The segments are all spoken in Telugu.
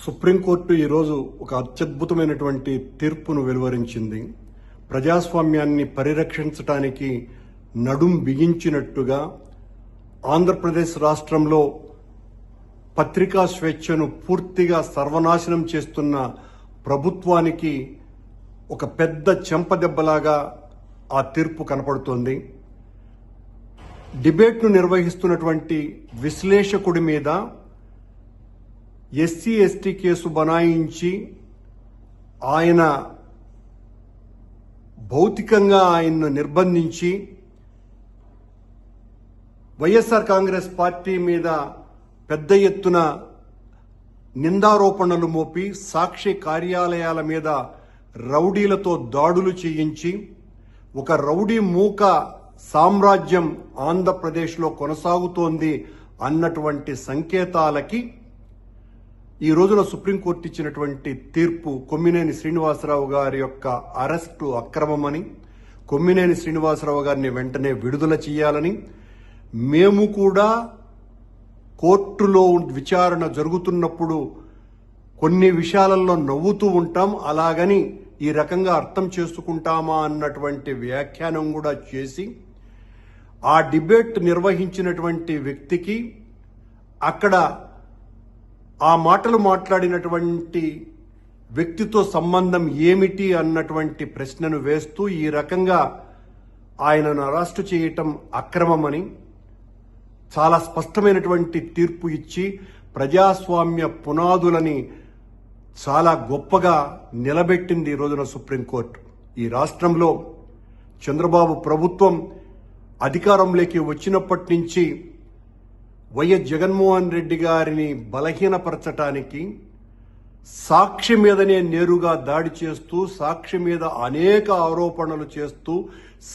సుప్రీంకోర్టు ఈరోజు ఒక అత్యద్భుతమైనటువంటి తీర్పును వెలువరించింది. ప్రజాస్వామ్యాన్ని పరిరక్షించడానికి నడుం బిగించినట్టుగా ఆంధ్రప్రదేశ్ రాష్ట్రంలో పత్రికా స్వేచ్ఛను పూర్తిగా సర్వనాశనం చేస్తున్న ప్రభుత్వానికి ఒక పెద్ద చెంపదెబ్బలాగా ఆ తీర్పు కనపడుతోంది. డిబేట్ను నిర్వహిస్తున్నటువంటి విశ్లేషకుడి మీద ఎస్సీ ఎస్టీ కేసు బనాయించి ఆయన భౌతికంగా ఆయన్ను నిర్బంధించి వైఎస్ఆర్ కాంగ్రెస్ పార్టీ మీద పెద్ద ఎత్తున నిందారోపణలు మోపి సాక్షి కార్యాలయాల మీద రౌడీలతో దాడులు చేయించి ఒక రౌడీ మూక సామ్రాజ్యం ఆంధ్రప్రదేశ్లో కొనసాగుతోంది అన్నటువంటి సంకేతాలకి ఈ రోజున సుప్రీంకోర్టు ఇచ్చినటువంటి తీర్పు కొమ్మినేని శ్రీనివాసరావు గారి యొక్క అరెస్టు అక్రమమని, కొమ్మినేని శ్రీనివాసరావు గారిని వెంటనే విడుదల చేయాలని, మేము కూడా కోర్టులో విచారణ జరుగుతున్నప్పుడు కొన్ని విషయాలలో నవ్వుతూ ఉంటాం, అలాగని ఈ రకంగా అర్థం చేసుకుంటామా అన్నటువంటి వ్యాఖ్యానం కూడా చేసి ఆ డిబేట్ నిర్వహించినటువంటి వ్యక్తికి అక్కడ ఆ మాటలు మాట్లాడినటువంటి వ్యక్తితో సంబంధం ఏమిటి అన్నటువంటి ప్రశ్నను వేస్తూ ఈ రకంగా ఆయనను అరెస్టు చేయటం అక్రమమని చాలా స్పష్టమైనటువంటి తీర్పు ఇచ్చి ప్రజాస్వామ్య పునాదులని చాలా గొప్పగా నిలబెట్టింది ఈ రోజున సుప్రీంకోర్టు. ఈ రాష్ట్రంలో చంద్రబాబు ప్రభుత్వం అధికారంలోకి వచ్చినప్పటి నుంచి వైఎస్ జగన్మోహన్ రెడ్డి గారిని బలహీనపరచటానికి సాక్షి మీదనే నేరుగా దాడి చేస్తూ, సాక్షి మీద అనేక ఆరోపణలు చేస్తూ,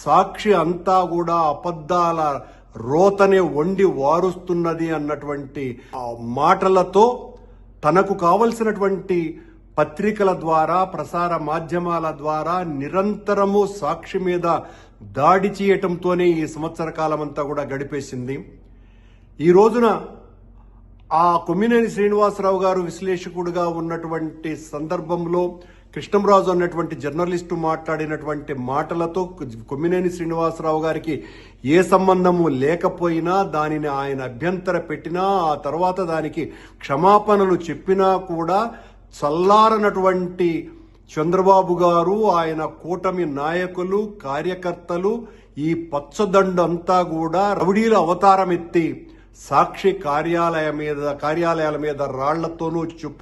సాక్షి అంతా కూడా అబద్ధాల రోతనే వండి వారుస్తున్నది అన్నటువంటి మాటలతో తనకు కావలసినటువంటి పత్రికల ద్వారా, ప్రసార మాధ్యమాల ద్వారా నిరంతరము సాక్షి మీద దాడి చేయటంతోనే ఈ సంవత్సర కాలమంతా కూడా గడిపేసింది. ఈ రోజున ఆ కొమ్మినేని శ్రీనివాసరావు గారు విశ్లేషకుడుగా ఉన్నటువంటి సందర్భంలో కృష్ణంరాజు అన్నటువంటి జర్నలిస్టు మాట్లాడినటువంటి మాటలతో కొమ్మినేని శ్రీనివాసరావు గారికి ఏ సంబంధము లేకపోయినా దానిని ఆయన అభ్యంతర పెట్టినా, ఆ తర్వాత దానికి క్షమాపణలు చెప్పినా కూడా చల్లారనటువంటి చంద్రబాబు గారు, ఆయన కూటమి నాయకులు, కార్యకర్తలు, ఈ పచ్చదండంతా కూడా రౌడీల అవతారం ఎత్తి సాక్షి కార్యాలయాల మీద రాళ్లతోనూ చెప్పులతో